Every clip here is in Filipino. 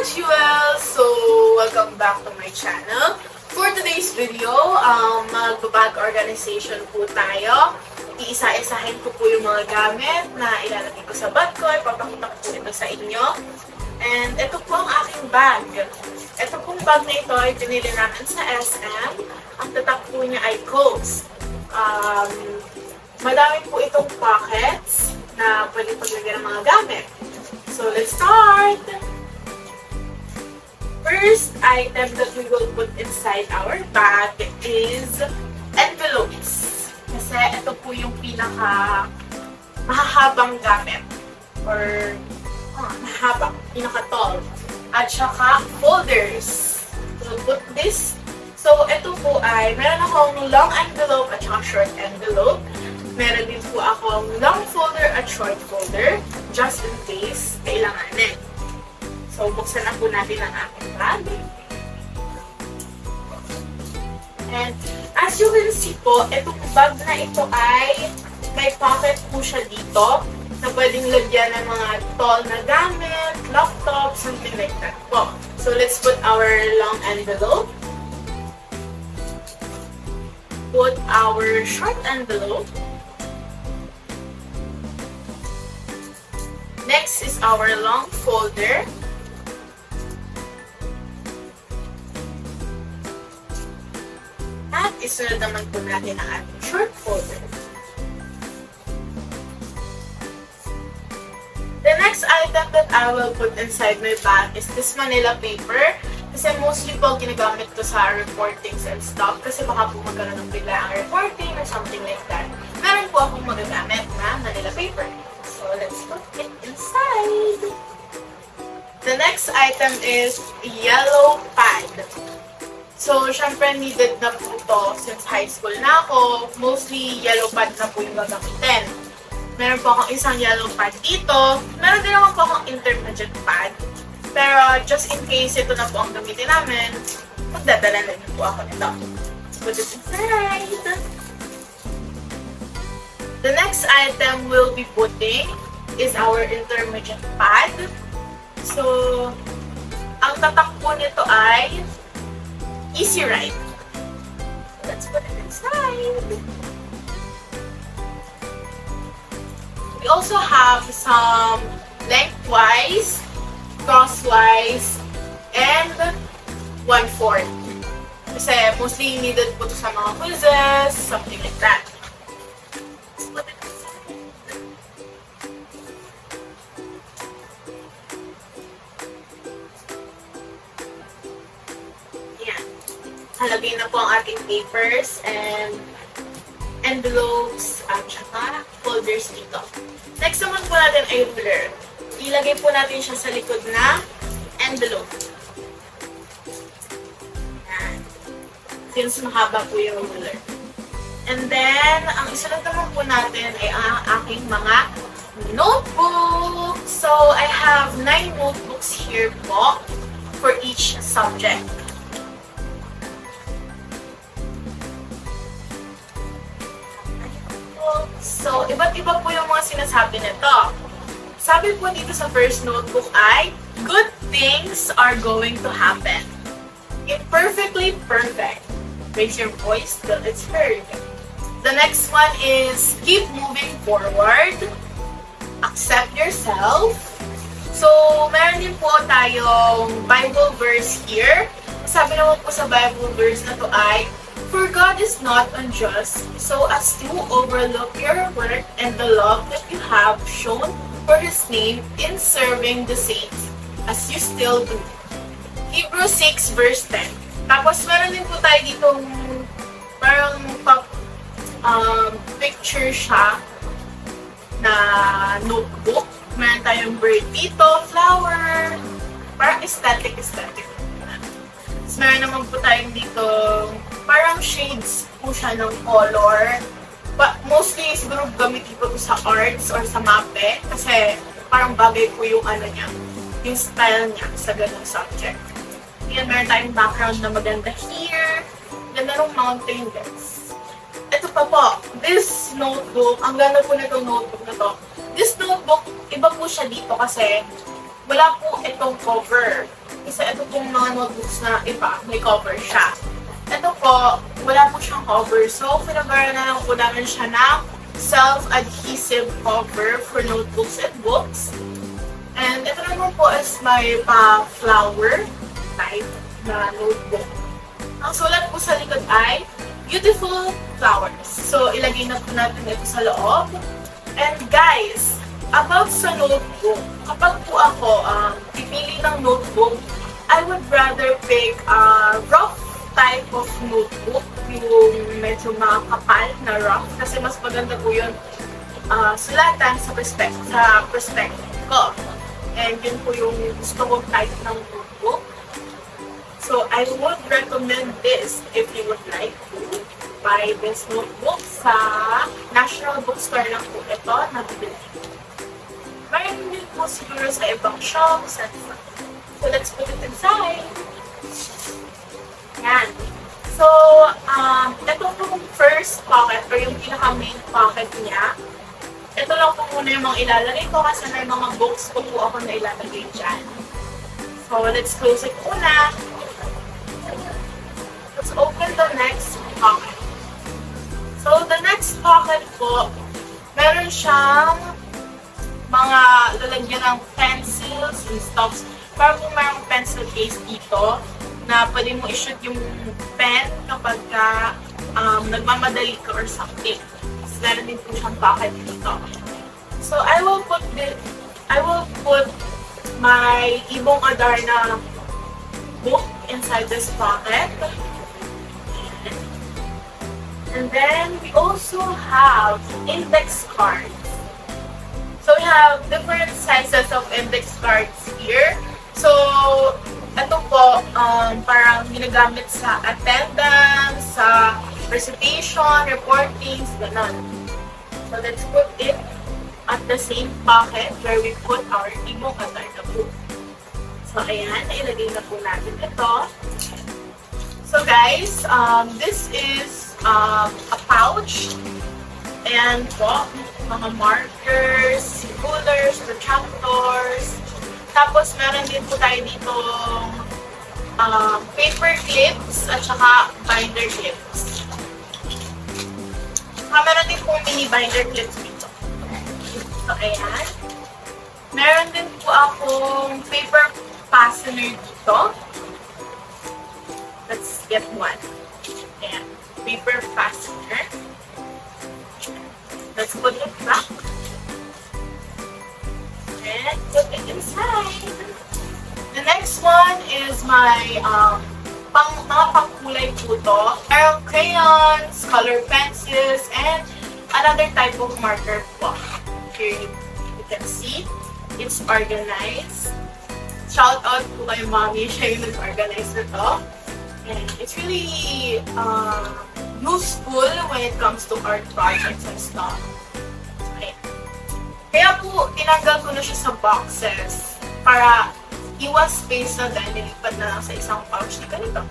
Jewel! So, welcome back to my channel. For today's video, mag-bag organization po tayo. Iisa-isahin ko po yung mga gamit na ilalagay ko sa bag ko. Ipapakita ko po ito sa inyo. And ito po ang aking bag. Ito pong bag na ito ay pinili namin sa SM. Ang tatak po niya ay Coats. Madami po itong pockets na pwede paglagyan ng mga gamit. So, let's start! First item that we will put inside our bag is envelopes. Kasi ito po yung pinaka mahahabang gamit. Or mahabang, pinaka-tall. At saka folders. So, put this. So, ito po ay, meron akong long envelope at saka short envelope. Meron din po akong long folder at short folder. Just in case kailanganin. So, buksan na po natin ang aking bag. And, as you can see po, itong bag na ito ay may pocket po siya dito na pwedeng lagyan ng mga tall na gamit, laptop, something like that po. So, let's put our long envelope. Put our short envelope. Next is our long folder. At isunod naman po natin ang ating short folder. The next item that I will put inside my bag is this Manila paper. Kasi mostly po ginagamit ko sa reportings and stuff. Kasi baka po magkaroon ng biglaang reporting or something like that. Meron po akong magagamit na Manila paper. So let's put it inside. The next item is yellow pad. So, syempre, needed na po ito since high school na ako. Mostly, yellow pad na po yung gagamitin. Meron po akong isang yellow pad dito. Meron din naman po akong intermediate pad. Pero, just in case ito na po ang gamitin namin, magdadala na din po ako nito. Put it inside. The next item we'll be putting is our intermediate pad. So, ang tatak po nito ay Easy Ride. Let's put it inside. We also have some lengthwise, crosswise, and 1/4. Kasi mostly needed po ito sa mga quizzes, something like that. Let's put it inside. Yan. Halagay na po ang ating papers and envelopes at saka folders dito. Next naman po natin ay ruler. Ilagay po natin siya sa likod na envelope. Yan. Since mahaba po yung ruler. And then, ang isunod naman po natin ay ang aking mga notebooks. So, I have 9 notebooks here po for each subject. So, iba't iba po yung mga sinasabi nito. Sabi po dito sa first notebook ay, good things are going to happen. Imperfectly perfect. Raise your voice till it's heard. The next one is, keep moving forward. Accept yourself. So, meron din po tayong Bible verse here. Sabi naman po sa Bible verse na to ay, for God is not unjust, so as to overlook your work and the love that you have shown for His name in serving the saints, as you still do. Hebrews 6 verse 10. Tapos meron din po tayo ditong parang picture siya na notebook. Meron tayong bird dito, flower, parang aesthetic. Tapos meron naman po tayong dito parang shades po siya ng color. But mostly, siguro gamitin po ito sa arts or sa mape. Kasi parang bagay po yung ano niya, yung style niya sa ganung subject. Yan, meron tayong background na maganda here. Ganda ng mountain guys. Ito pa po, this notebook, ang ganda po nitong notebook na to. This notebook, iba po siya dito kasi wala po itong cover. Kasi ito pong mga notebooks na iba, may cover siya. Ito po, wala po siyang cover. So, pinagawa na lang po namin siya ng self-adhesive cover for notebooks and books. And ito naman po is may flower type na notebook. Ang sulat po sa likod ay beautiful flowers. So, ilagay na po natin ito sa loob. And guys, about sa notebook, kapag po ako pipili ng notebook, I would rather pick a rough type of notebook, yung medyo makakapal na rough, kasi mas maganda po yun sulatan sa perspective ko. And yun po yung gusto kong type ng notebook. So, I would recommend this if you would like to buy this notebook sa National Bookstore lang po ito na bibili. Mayroon din po siguro sa ibang shops. So, let's put it inside. Yan. So, ito po yung first pocket or yung pinaka-main pocket niya. Ito lang po muna yung mga ilalagay ko kasi may mga books ko po ako na ilalagay dyan. So, let's close it muna. Let's open the next pocket. So, the next pocket po, meron siyang mga lalagyan ng pencils and stuffs. Para kung mayroong pencil case dito, na pwede mo i-shoot yung pen kapag nagmamadali ka or something. So, meron din po siyang pocket dito. So, I will put my Ibong Adarna book inside this pocket. And then, we also have index cards. So, we have different sizes of index cards here. So, ito po, parang ginagamit sa attendance, sa recitation, reportings, gano'n. So, let's put it at the same pocket where we put our Ibong Adarna book. So, ayan, nailagay na po natin ito. So, guys, this is a pouch. And po, mga markers, rulers, protractors. Tapos, meron din po tayo dito paper clips at saka binder clips. Meron din po mini binder clips dito. So, ayan. Meron din po akong paper fastener dito. Let's get one. Ayan. Paper fastener. Let's put it back. And put it inside. The next one is my mga pangkulay po to. Merong crayons, color pencils, and another type of marker po. Here you can see, it's organized. Shout out po kay Mommy, siya yung nag-organize na to. And it's really useful when it comes to art projects and stuff. Okay. Kaya po, tinanggal ko na siya sa boxes para iwas space na dahil nilipad na lang sa isang pouch na ganito.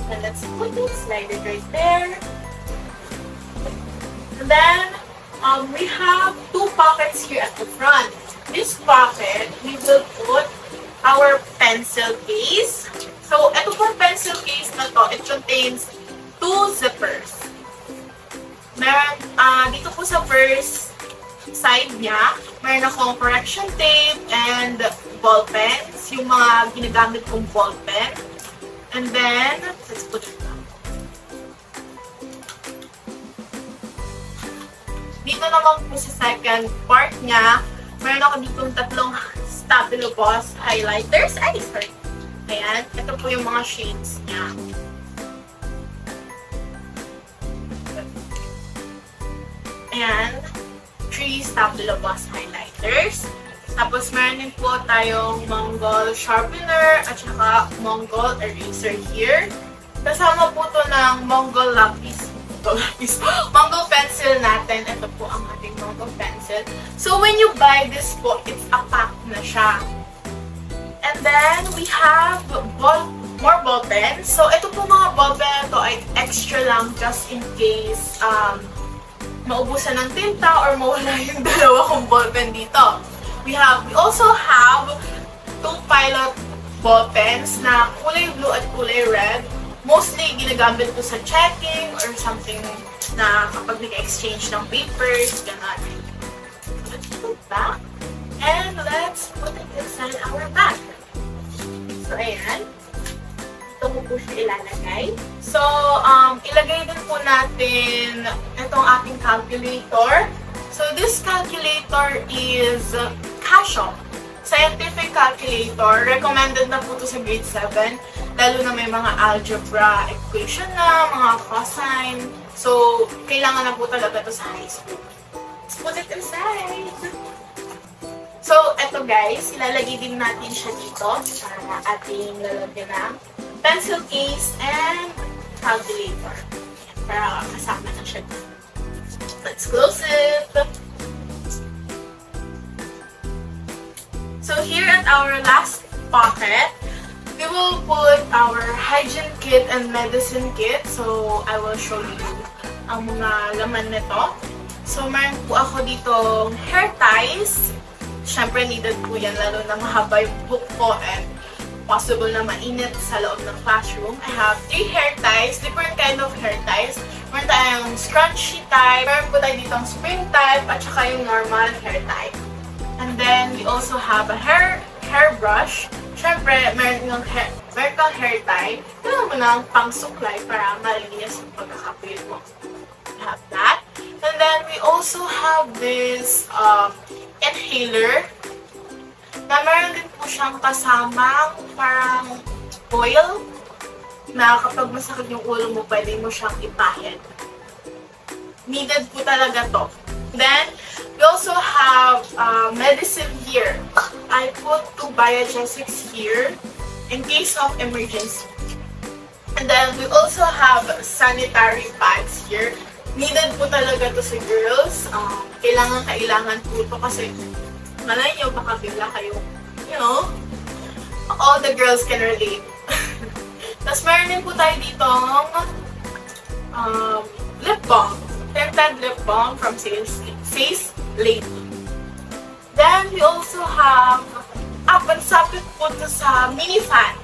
And let's put it, slide it right there. And then, we have two pockets here at the front. This pocket, we will put our pencil case. So, ito po pencil case na to, it contains two zippers. Meron, dito po sa first side niya, meron akong correction tape and ball pens, yung mga ginagamit kong ball pen. And then, let's put it down. Dito naman po sa second part niya, meron ako ditong tatlong Stabilo Boss highlighters. Ay, sorry. Ayan, ito po yung mga shades niya. Ayan, 3 Stabilo Boss highlighters. Tapos, meron din po tayong Mongol sharpener at saka Mongol eraser here. Kasama po to ng Mongol lapis. Mongol pencil natin. Ito po ang ating Mongol pencil. So, when you buy this po, it's a pack na siya. And then, we have more ball pens. So, ito po mga ball pen to ay extra lang just in case maubusan ng tinta or mawala yung dalawa kong ball pen dito. We also have two pilot ball pens na kulay blue at kulay red. Mostly, ginagamit ko sa checking or something na kapag nag-exchange ng papers, gano'n. Let's put back. And let's put it inside our bag. So, ayan. Ito mo po siya ilalagay. So, ilagay din po natin itong ating calculator. So, this calculator is Casio. Scientific calculator. Recommended na po ito sa grade 7. Lalo na may mga algebra equation na, mga cosine. So, kailangan na po talaga ito sa high school. Let's put it inside. So, eto guys, ilalagay din natin siya dito para ating lalagyan ng pencil case and calculator. Para kasama na siya dito. Let's close it. So, here at our last pocket, we will put our hygiene kit and medicine kit. So, I will show you ang mga laman nito. So, meron po ako ditong hair ties. Siyempre, needed po yan, lalo na mahaba yung book ko and possible na mainit sa loob ng classroom. I have 3 hair ties, different kind of hair ties. Meron tayong scrunchie type, meron po tayo ditong spring type, at saka yung normal hair type. And then, we also have a hairbrush. Siyempre, meron kang hair tie. Kailangan mo ng pang-suklay para malinis yung pagkakapuyot mo. We have that. And then, we also have this inhaler na meron din po siyang kasamang parang oil na kapag masakit yung ulo mo, pwede mo siyang ipahid. Needed po talaga to. Then, we also have medicine here. I put 2 Biogesics here in case of emergency. And then, we also have sanitary pads here. Needed po talaga to sa girls. Kailangan po ito kasi malay nyo, baka bigla kayo, you know, all the girls can relate. Tapos meron din po tayo dito lip balm. Tinted lip balm from Face Lady. Then, we also have pansapit po ito sa mini fan.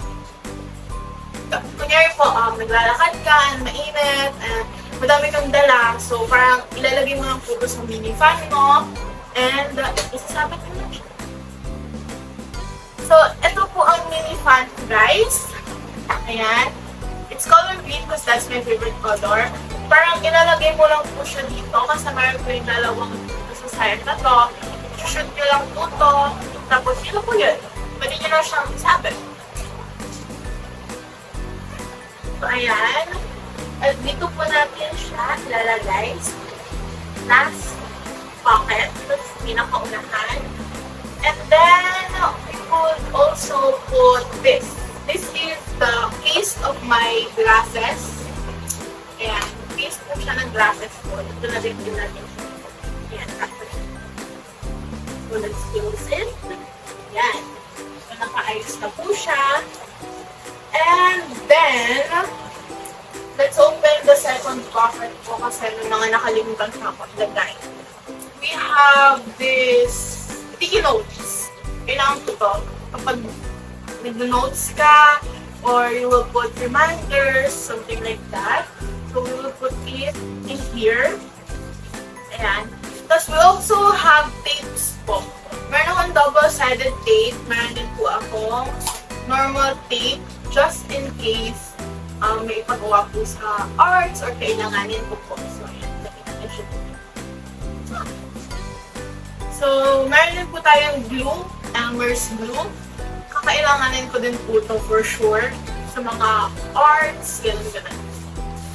Kunyari po, naglalakad ka, mainit, and madami kang dala. So, parang ilalagay mo lang po ito sa mini fan mo, and isasabit mo lang siya. So, ito po ang mini fan, guys. Ayan. It's color green because that's my favorite color. Parang ilalagay mo lang po siya dito kasi mayroon po yung dalawang sa side na to. Shoot nyo lang po to. Tapos yun po yun. Pwede nyo na siyang isabit. So, ayan. At dito po natin siya ilalagay. Last pocket. Tapos pinakaunahan. And then, we could also put this. This is the case of my glasses. Ayan. Case po siya ng glasses ko. Ito na din natin siya. Ayan. So, let's close it. Ayan. So, naka-ayos na po siya. And then, let's open the second pocket po kasi may mga nakalimutan sa ako lagay. We have this sticky notes. Kailangan ko to. Kapag nag-notes ka, or you will put reminders, something like that. So, we will put it in here. Ayan. Tapos, we also have tapes po. Meron akong double-sided tape. Meron din po akong normal tape just in case may ipagawa po sa arts or kailanganin po po. So, ayan. So, meron din po tayong glue, Elmer's glue. Kakailanganin ko din po ito for sure sa mga arts, gano'n.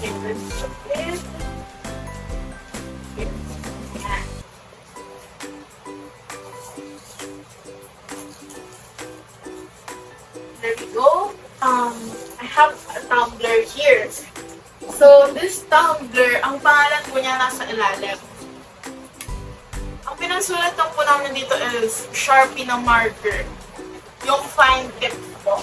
Okay, let's put it. Ayan. There we go. I have a tumbler here. So, this tumbler, ang pangalan po niya nasa ilalim. Ang pinagsulatan po namin dito is Sharpie na marker. Yung fine tip po.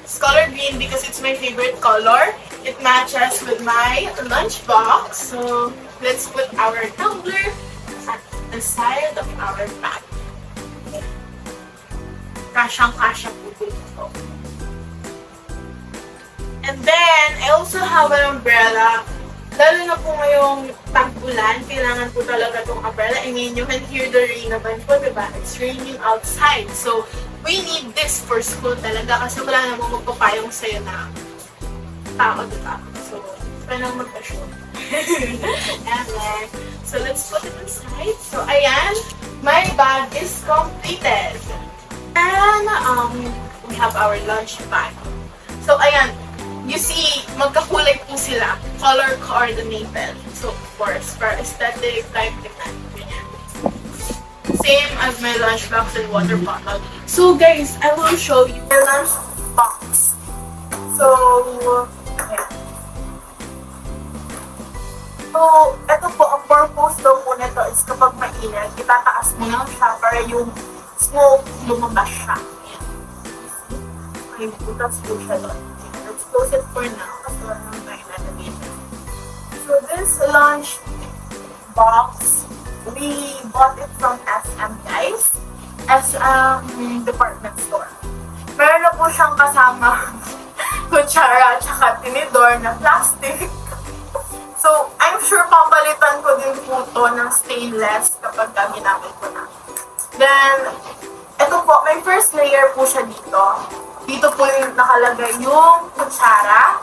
It's color green because it's my favorite color. It matches with my lunchbox. So, let's put our tumbler at the side of our bag. Kasyang-kasya po dito. And then, I also have an umbrella. Lalo na po ngayong tag-ulan, kailangan po talaga itong umbrella. I mean, you can hear the rain naman po, diba? It's raining outside. So, we need this for school talaga kasi wala namang magpapayong sa'yo na tao, diba? So, parang magpa-shoot. And then, so let's put it inside. So, ayan, my bag is completed. And, we have our lunch bag. So, ayan, you see, magkakulay po sila. Color coordinated. So, of course, for aesthetic type tingnan. Same as my lunchbox and water bottle. So, guys, I will show you the lunchbox. So, ayan. So, ito po, ang purpose daw po nito is kapag mainit, itataas mo lang siya para yung smoke lumabas siya. Ayan. Okay, butas po siya doon. Close it for now kasi wala naman tayo lalagay. So this lunch box, we bought it from SM, guys. SM department store. Meron na po siyang kasama kutsara at saka tinidor na plastic. So I'm sure papalitan ko din po ito ng stainless kapag ginamit ko na. Then, ito po, may first layer po siya dito. Dito po yung nakalagay yung kutsara,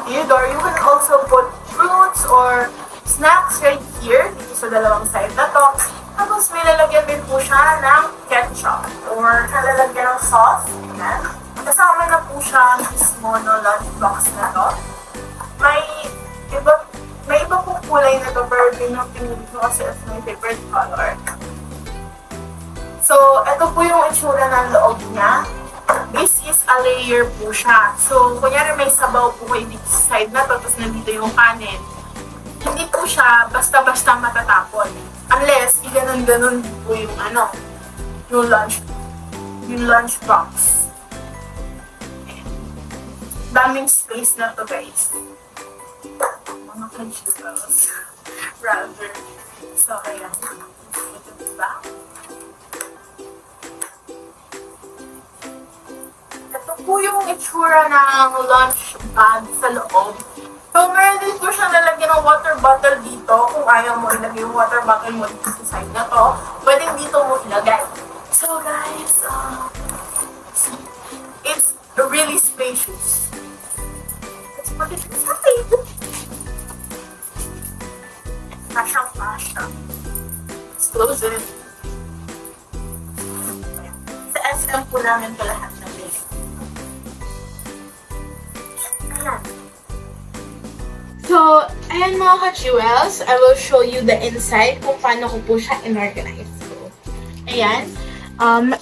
tinidor. You can also put fruits or snacks right here, dito sa dalawang side na to. Tapos may lalagyan din po siya ng ketchup or nalalagyan ng sauce. Ayan. Kasama na po siya mismo no lunchbox na to. May iba pong kulay na to, pero pinili ko kasi as my favorite color. So, ito po yung itsura ng loob niya. This is a layer po siya. So, kunyari may sabaw po kayo dito sa side na to, tapos nandito yung kanin. Hindi po siya basta-basta matatapon. Unless, iganon-ganon po yung yung lunch box. Daming space na to, guys. Mga vegetables. Rather. So, ayan. Ito diba? Ito po yung itsura ng lunch bag sa loob. So, meron din po siya nalagyan ng water bottle dito. Kung ayaw mo ilagay yung water bottle mo dito sa side na to, pwedeng dito mo ilagay. So, guys, it's really spacious. Let's put it inside. Pasyang-pasya. Let's close it. Sa SM po namin ito lahat na basic. Ayan. So, ayan mga ka-jewels, I will show you the inside kung paano ko po siya in-organize. So, ayan.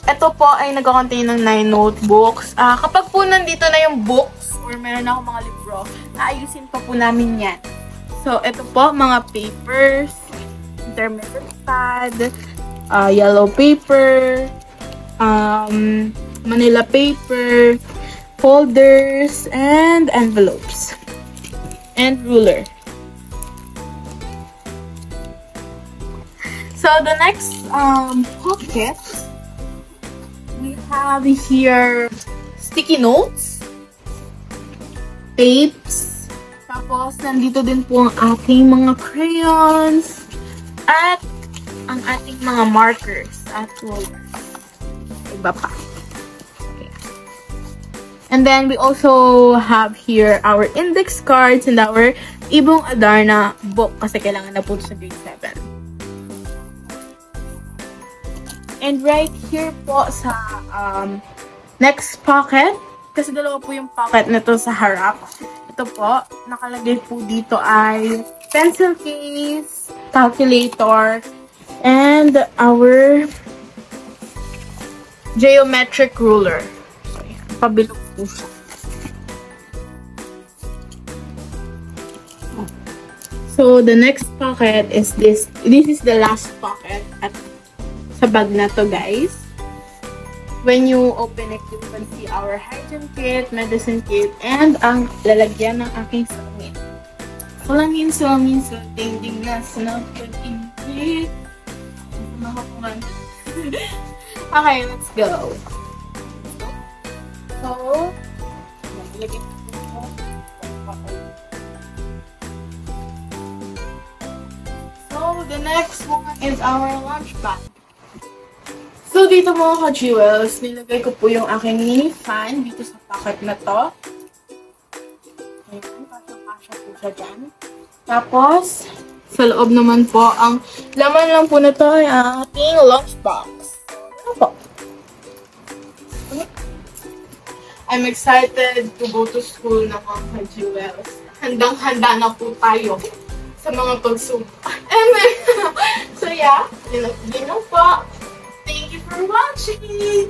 Ito po ay nag-contain ng 9 notebooks. Kapag po nandito na yung books or meron ako mga libro, naayusin pa po namin yan. So, ito po, mga papers, intermittent pad, yellow paper, Manila paper, folders, and envelopes. And ruler. So the next pocket, we have here sticky notes, tapes, tapos nandito din po ang ating mga crayons, at ang ating mga markers at rulers. Iba pa. And then we also have here our index cards and our Ibong Adarna book kasi kailangan na po sa grade 7. And right here po sa next pocket, kasi dalawa po yung pocket nito sa harap. Ito po, nakalagay po dito ay pencil case, calculator, and our geometric ruler. So, yan. Pabilog po siya. So, the next pocket is this. This is the last pocket at sa bag na to, guys. When you open it, you can see our hygiene kit, medicine kit, and ang lalagyan ng aking salamin. Salamin, ding na sinapag-init. Makapungan. Okay, let's go. So, lagyan ko So, the next one is our lunch bag. So, dito mga ka-jewels, nilagay ko po yung aking mini fan dito sa pocket na to. Ayan, kasya po siya dyan. Tapos, sa loob naman po, ang laman lang po na to ay ang ating lunchbox. Ano po? I'm excited to go to school na mga ka-jewels. Handang-handa na po tayo sa mga pagsubok. So yeah, yun lang po. Thank you for watching!